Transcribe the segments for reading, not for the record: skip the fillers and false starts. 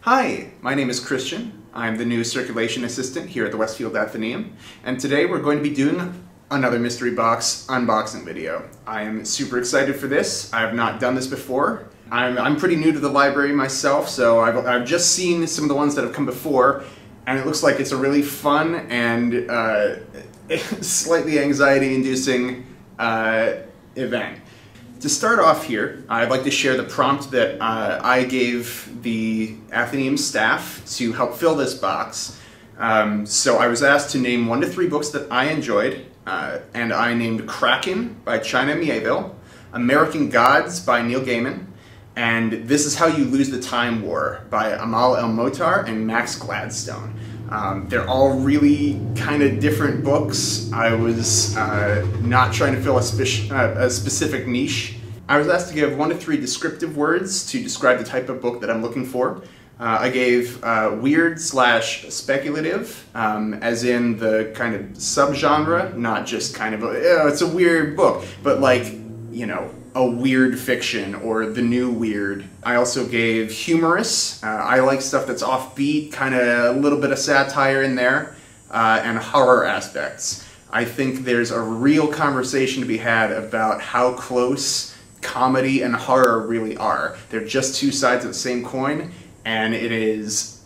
Hi, my name is Christian. I'm the new circulation assistant here at the Westfield Athenaeum, and today we're going to be doing another mystery box unboxing video. I am super excited for this. I have not done this before. I'm pretty new to the library myself, so I've just seen some of the ones that have come before, and it looks like it's a really fun and slightly anxiety-inducing event. To start off here, I'd like to share the prompt that I gave the Athenaeum staff to help fill this box. So I was asked to name 1 to 3 books that I enjoyed, and I named Kraken by China Mieville, American Gods by Neil Gaiman, and This Is How You Lose the Time War by Amal El-Motar and Max Gladstone. They're all really kind of different books. I was not trying to fill a specific niche. I was asked to give 1 to 3 descriptive words to describe the type of book that I'm looking for. I gave weird/speculative, as in the kind of subgenre, not just kind of it's a weird book, but like, you know, a weird fiction or the new weird. I also gave humorous. I like stuff that's offbeat, kind of a little bit of satire in there, and horror aspects. I think there's a real conversation to be had about how close comedy and horror really are. They're just two sides of the same coin, and it is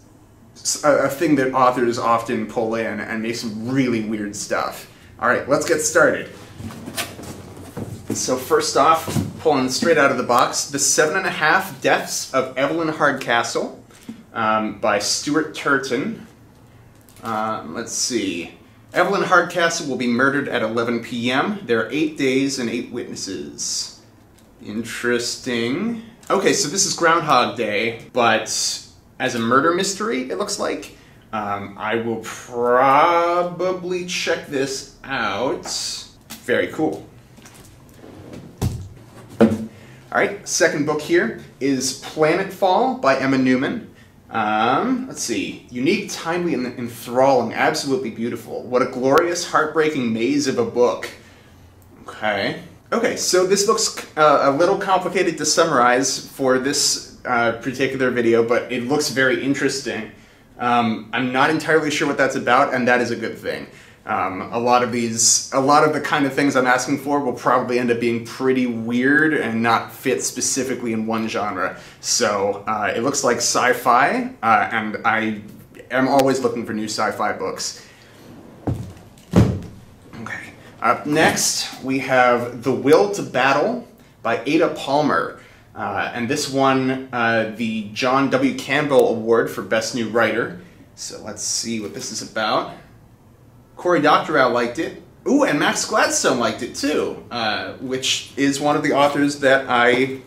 a thing that authors often pull in and make some really weird stuff. All right, let's get started. So first off, pulling straight out of the box, The 7.5 Deaths of Evelyn Hardcastle by Stuart Turton. Let's see. Evelyn Hardcastle will be murdered at 11 p.m. There are 8 days and 8 witnesses. Interesting. Okay, so this is Groundhog Day, but as a murder mystery, it looks like. I will probably check this out. Very cool. Alright, second book here is Planetfall by Emma Newman. Let's see. Unique, timely, and enthralling. Absolutely beautiful. What a glorious, heartbreaking maze of a book. Okay. Okay, so this looks a little complicated to summarize for this particular video, but it looks very interesting. I'm not entirely sure what that's about, and that is a good thing. A lot of the kind of things I'm asking for will probably end up being pretty weird and not fit specifically in one genre. So it looks like sci-fi, and I am always looking for new sci-fi books. Okay. Up next, we have The Will to Battle by Ada Palmer. And this won the John W. Campbell Award for Best New Writer. So let's see what this is about. Cory Doctorow liked it. Ooh, and Max Gladstone liked it too, which is one of the authors that I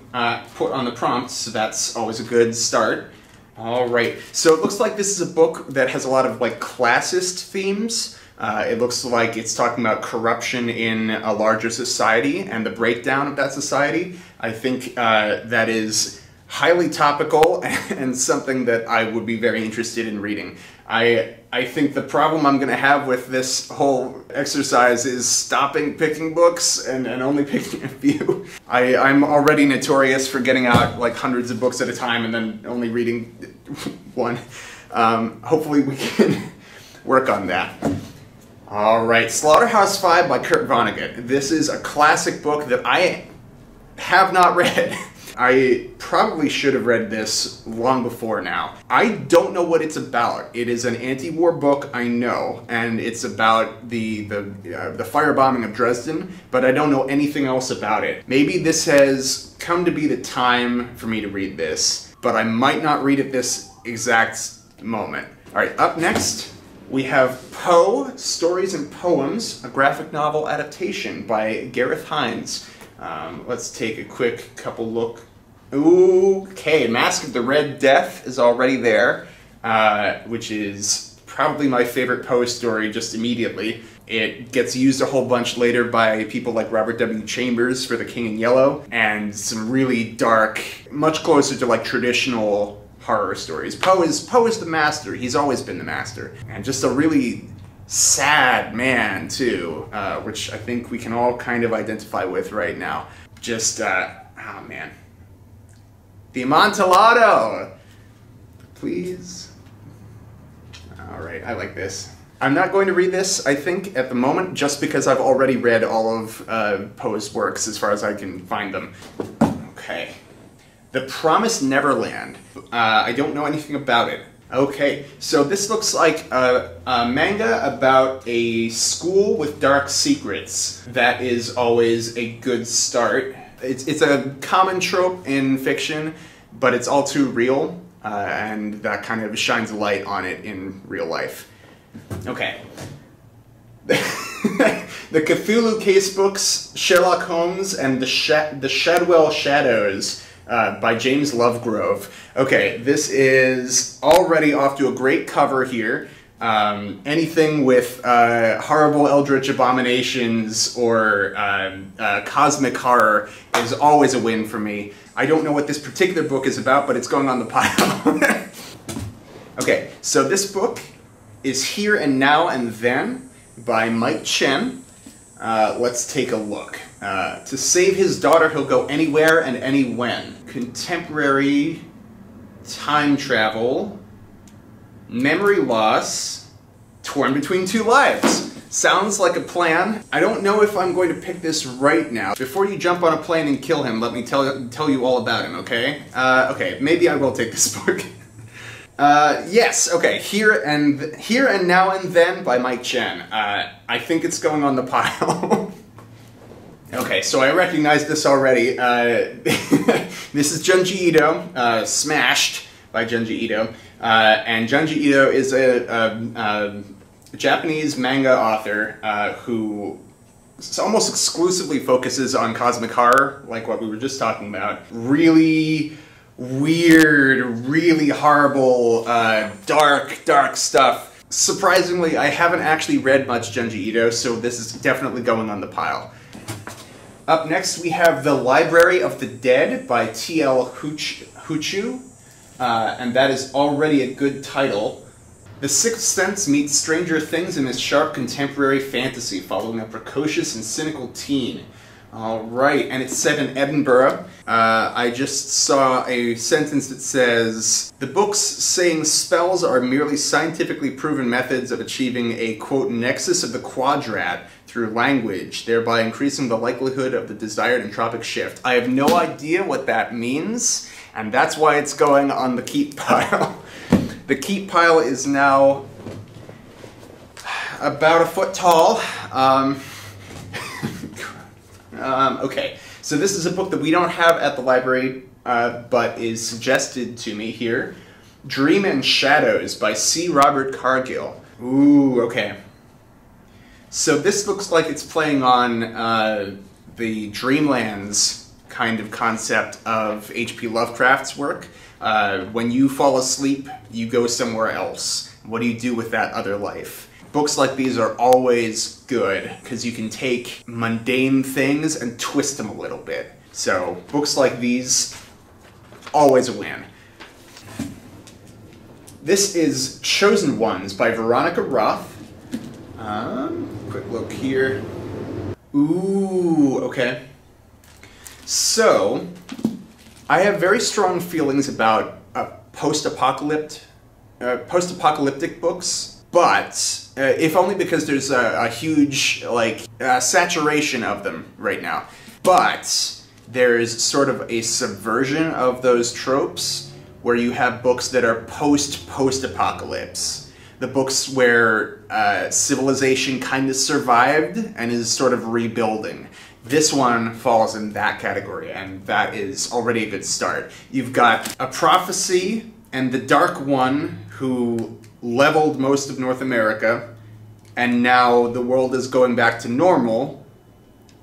put on the prompt, so that's always a good start. All right, so it looks like this is a book that has a lot of like classist themes. It looks like it's talking about corruption in a larger society and the breakdown of that society. I think that is highly topical and something that I would be very interested in reading. I think the problem I'm going to have with this whole exercise is stopping picking books and only picking a few. I'm already notorious for getting out like hundreds of books at a time and then only reading one. Hopefully we can work on that. Alright, Slaughterhouse 5 by Vonnegut. This is a classic book that I have not read. I probably should have read this long before now. I don't know what it's about. It is an anti-war book, I know, and it's about the firebombing of Dresden, but I don't know anything else about it. Maybe this has come to be the time for me to read this, but I might not read it this exact moment. Alright, up next, we have Poe, Stories and Poems, a graphic novel adaptation by Gareth Hines. Let's take a quick couple look. Okay, Mask of the Red Death is already there, which is probably my favorite Poe story just immediately. It gets used a whole bunch later by people like Robert W. Chambers for The King in Yellow, and some really dark, much closer to like traditional horror stories. Poe is the master. He's always been the master. And just a really sad man, too, which I think we can all kind of identify with right now. Just, oh man. The Amontillado! Please. All right, I like this. I'm not going to read this, I think, at the moment, just because I've already read all of Poe's works as far as I can find them. Okay. The Promised Neverland. I don't know anything about it. Okay, so this looks like a manga about a school with dark secrets. That is always a good start. It's a common trope in fiction, but it's all too real, and that kind of shines a light on it in real life. Okay. The Cthulhu Casebooks, Sherlock Holmes, and the Shadwell Shadows by James Lovegrove. Okay, this is already off to a great cover here. Anything with horrible eldritch abominations or cosmic horror is always a win for me. I don't know what this particular book is about, but it's going on the pile. Okay, so this book is Here and Now and Then by Mike Chen. Let's take a look. To save his daughter, he'll go anywhere and any when. Contemporary time travel, memory loss, torn between two lives. Sounds like a plan. I don't know if I'm going to pick this right now. Before you jump on a plane and kill him, let me tell you all about him, okay? Okay, maybe I will take this book. Yes, okay, Here and Now and Then by Mike Chen. I think it's going on the pile. Okay, so I recognize this already. This is Junji Ito, Smashed by Junji Ito. And Junji Ito is a Japanese manga author who almost exclusively focuses on cosmic horror, like what we were just talking about. Really weird, really horrible, dark stuff. Surprisingly, I haven't actually read much Junji Ito, so this is definitely going on the pile. Up next, we have The Library of the Dead by T.L. Huchu, and that is already a good title. The Sixth Sense meets Stranger Things in this sharp contemporary fantasy, following a precocious and cynical teen. Alright, and it's set in Edinburgh. I just saw a sentence that says, the book's saying spells are merely scientifically proven methods of achieving a, quote, nexus of the quadrat through language, thereby increasing the likelihood of the desired entropic shift. I have no idea what that means, and that's why it's going on the keep pile. The keep pile is now about a foot tall. Okay, so this is a book that we don't have at the library, but is suggested to me here. Dream and Shadows by C. Robert Cargill. Ooh, okay. So this looks like it's playing on the Dreamlands kind of concept of H.P. Lovecraft's work. When you fall asleep, you go somewhere else. What do you do with that other life? Books like these are always good, because you can take mundane things and twist them a little bit. So, books like these, always a win. This is Chosen Ones by Veronica Roth. Quick look here. Ooh, okay. So, I have very strong feelings about post-apocalyptic books. But, if only because there's a huge, saturation of them right now. But, there's sort of a subversion of those tropes where you have books that are post-apocalypse. The books where civilization kind of survived and is sort of rebuilding. This one falls in that category, and that is already a good start. You've got a prophecy and the Dark One who leveled most of North America, and now the world is going back to normal,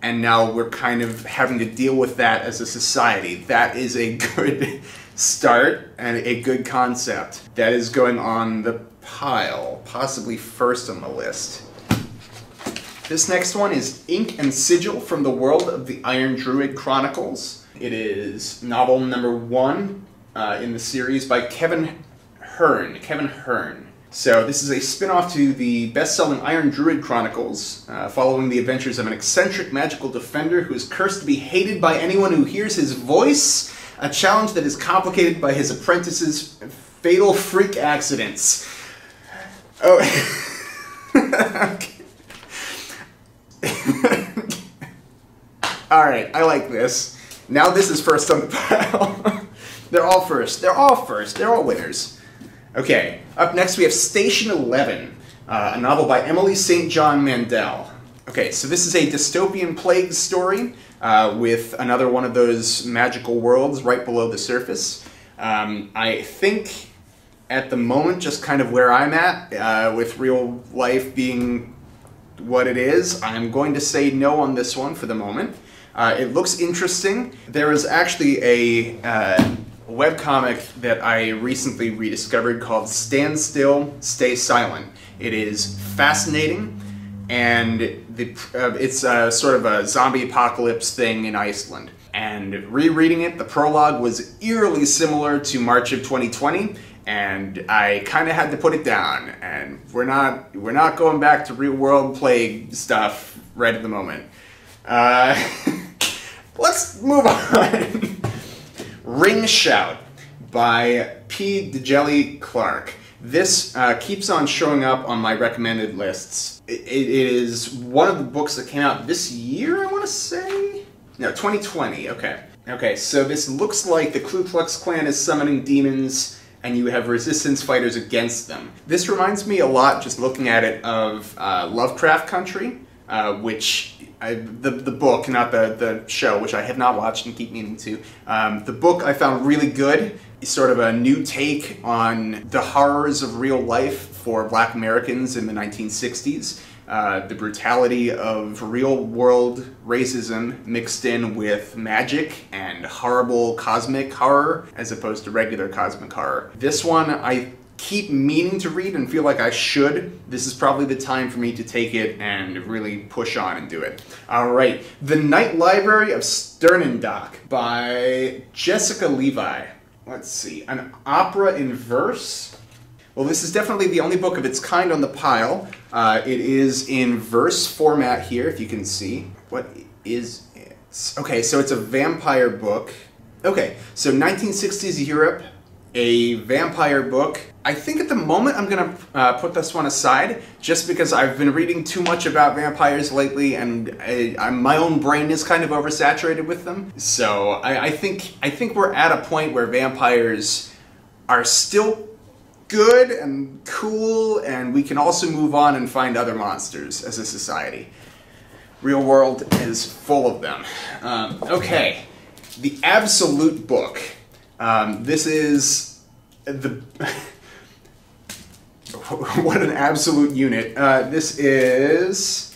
and now we're kind of having to deal with that as a society. That is a good start and a good concept. That is going on the pile, possibly first on the list. This next one is Ink and Sigil from the World of the Iron Druid Chronicles. It is novel number 1 in the series by Kevin Hearn. So this is a spin-off to the best-selling Iron Druid Chronicles, following the adventures of an eccentric magical defender who is cursed to be hated by anyone who hears his voice, a challenge that is complicated by his apprentice's Fatal Freak Accidents. Oh. Alright, I like this. Now this is first on the pile. They're all first. They're all first. They're all winners. Okay, up next we have Station 11, a novel by Emily St. John Mandel. Okay, so this is a dystopian plague story with another one of those magical worlds right below the surface. I think at the moment, just kind of where I'm at, with real life being what it is, I'm going to say no on this one for the moment. It looks interesting. There is actually a webcomic that I recently rediscovered called Stand Still, Stay Silent. It is fascinating, and it's sort of a zombie apocalypse thing in Iceland. And rereading it, the prologue was eerily similar to March of 2020, and I kind of had to put it down. And we're not going back to real world plague stuff right at the moment. Let's move on. Ring Shout by P. DeJelly Clark. This keeps on showing up on my recommended lists. It is one of the books that came out this year, I want to say? No, 2020, okay. Okay, so this looks like the Ku Klux Klan is summoning demons, and you have resistance fighters against them. This reminds me a lot, just looking at it, of Lovecraft Country, which... the book, not the show, which I have not watched and keep meaning to. The book I found really good. It's sort of a new take on the horrors of real life for Black Americans in the 1960s. The brutality of real-world racism mixed in with magic and horrible cosmic horror as opposed to regular cosmic horror. This one I keep meaning to read and feel like I should. This is probably the time for me to take it and really push on and do it. Alright, The Night Library of Sternendock by Jessica Levi. Let's see, an opera in verse? Well, this is definitely the only book of its kind on the pile. It is in verse format here, if you can see. What is it? Okay, so it's a vampire book. Okay, so 1960s Europe, a vampire book. I think at the moment I'm going to put this one aside, just because I've been reading too much about vampires lately, and my own brain is kind of oversaturated with them. So I think we're at a point where vampires are still good and cool, and we can also move on and find other monsters as a society. Real world is full of them. Okay, The Absolute Book. This is the... What an absolute unit. This is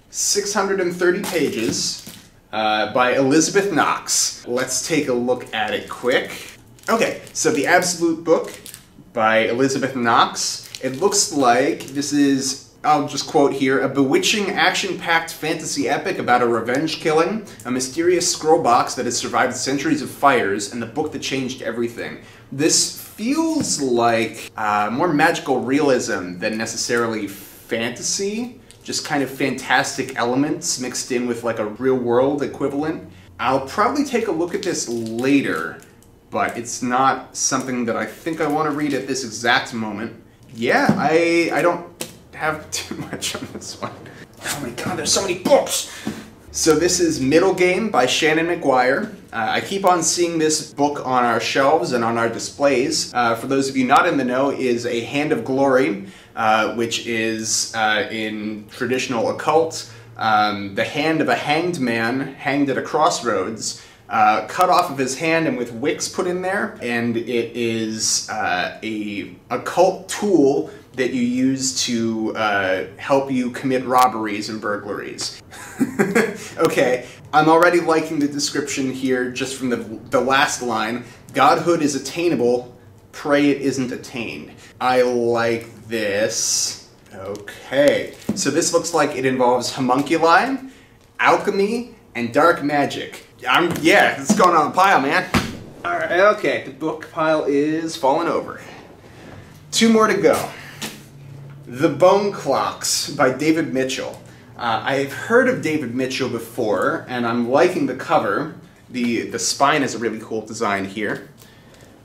630 pages by Elizabeth Knox. Let's take a look at it quick. Okay, so The Absolute Book by Elizabeth Knox. It looks like this is, I'll just quote here, a bewitching, action-packed fantasy epic about a revenge killing, a mysterious scroll box that has survived centuries of fires, and the book that changed everything. This feels like more magical realism than necessarily fantasy, just kind of fantastic elements mixed in with like a real-world equivalent. I'll probably take a look at this later, but it's not something that I think I want to read at this exact moment. Yeah, I don't have too much on this one. Oh my god, there's so many books! So this is Middle Game by Shannon Mcguire. I keep on seeing this book on our shelves and on our displays. For those of you not in the know, is A Hand of Glory, which is, in traditional occult, the hand of a hanged man hanged at a crossroads, cut off of his hand and with wicks put in there, and it is a occult tool that you use to help you commit robberies and burglaries. Okay, I'm already liking the description here just from the last line. Godhood is attainable, pray it isn't attained. I like this. Okay, so this looks like it involves homunculi, alchemy, and dark magic. Yeah, it's going on the pile, man. Alright, okay, the book pile is falling over. 2 more to go. The Bone Clocks by David Mitchell. I've heard of David Mitchell before, and I'm liking the cover. The spine is a really cool design here.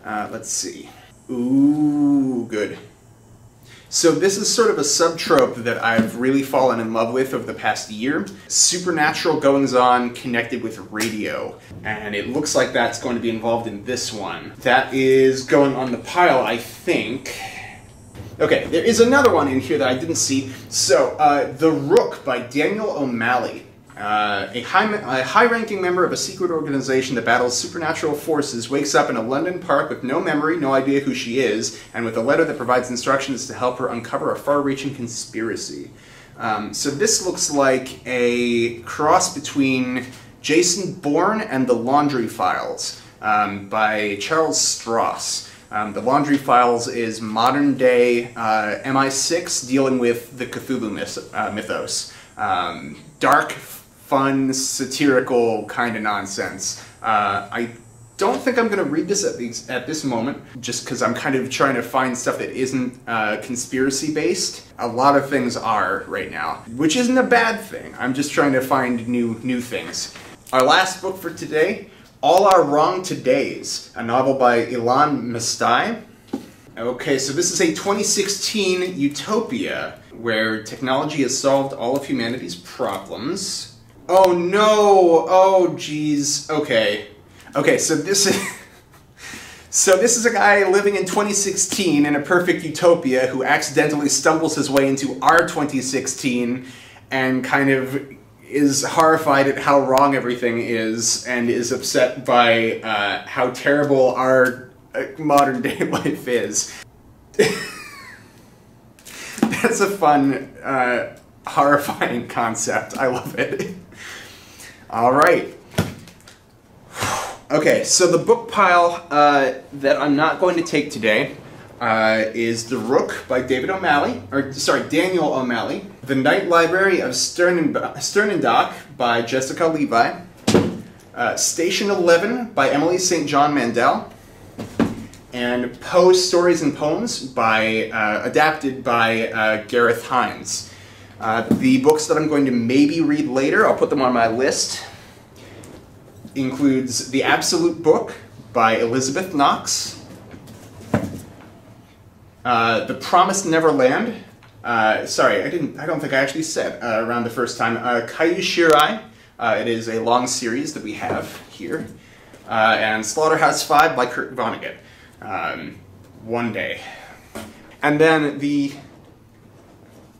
Let's see. Ooh, good. So this is sort of a subtrope that I've really fallen in love with over the past year. Supernatural goings-on connected with radio. And it looks like that's going to be involved in this one. That is going on the pile, I think. Okay, there is another one in here that I didn't see. So, The Rook by Daniel O'Malley. A high-ranking member of a secret organization that battles supernatural forces wakes up in a London park with no memory, no idea who she is, and with a letter that provides instructions to help her uncover a far-reaching conspiracy. So this looks like a cross between Jason Bourne and The Laundry Files by Charles Stross. The Laundry Files is modern-day MI6 dealing with the Cthulhu mythos. Dark, fun, satirical kind of nonsense. I don't think I'm going to read this at this moment, just because I'm kind of trying to find stuff that isn't conspiracy-based. A lot of things are right now, which isn't a bad thing. I'm just trying to find new things. Our last book for today, All Our Wrong Todays, a novel by Ilan Mastai. Okay, so this is a 2016 utopia where technology has solved all of humanity's problems. Oh no! Oh geez. Okay. Okay, so this is a guy living in 2016 in a perfect utopia who accidentally stumbles his way into our 2016 and kind of is horrified at how wrong everything is and is upset by how terrible our modern day life is. That's a fun, horrifying concept. I love it. All right. Okay, so the book pile that I'm not going to take today is The Rook by Daniel O'Malley, The Night Library of Sternendock by Jessica Levi, Station 11 by Emily St. John Mandel, and Poe's Stories and Poems adapted by Gareth Hines. The books that I'm going to maybe read later, I'll put them on my list, includes The Absolute Book by Elizabeth Knox, The Promised Neverland, sorry, I don't think I actually said around the first time, Kaiju Shirai, it is a long series that we have here, and Slaughterhouse 5 by Kurt Vonnegut, one day. And then the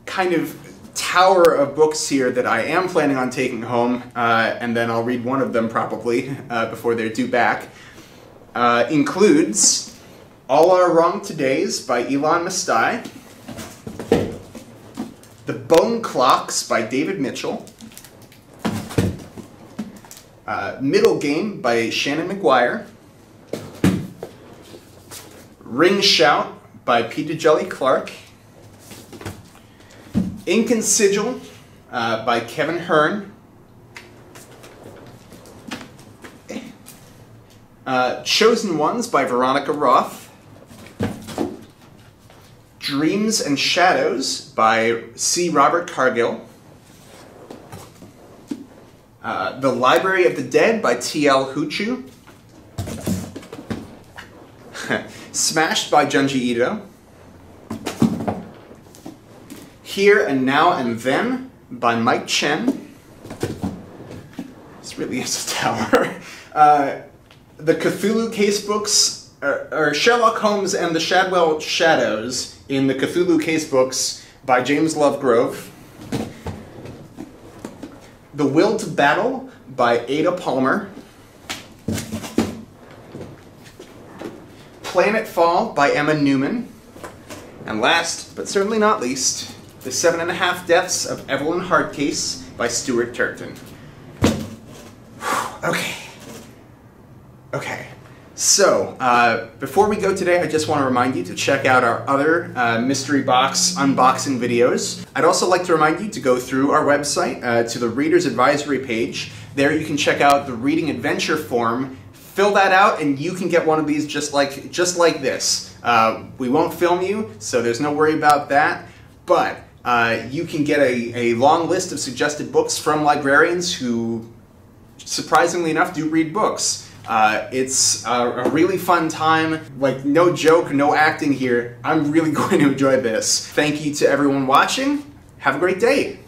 kind of tower of books here that I am planning on taking home, and then I'll read one of them probably before they're due back, includes All Our Wrong Todays by Ilan Mastai, The Bone Clocks by David Mitchell, Middle Game by Shannon Mcguire, Ring Shout by Peter Jelly Clark, Ink and Sigil by Kevin Hearn, Chosen Ones by Veronica Roth, Dreams and Shadows by C. Robert Cargill, The Library of the Dead by T.L. Huchu, Smashed by Junji Ito, Here and Now and Then by Mike Chen. This really is a tower. The Cthulhu Casebooks, or Sherlock Holmes and the Shadwell Shadows in the Cthulhu Casebooks by James Lovegrove. The Will to Battle by Ada Palmer. Planetfall by Emma Newman. And last, but certainly not least, The 7.5 Deaths of Evelyn Hardcase by Stuart Turton. Okay. So, before we go today, I just want to remind you to check out our other mystery box unboxing videos. I'd also like to remind you to go through our website to the Reader's Advisory page. There you can check out the Reading Adventure form. Fill that out and you can get one of these just like this. We won't film you, so there's no worry about that. But you can get a long list of suggested books from librarians who, surprisingly enough, do read books. It's a really fun time. Like, no joke, no acting here. I'm really going to enjoy this. Thank you to everyone watching. Have a great day.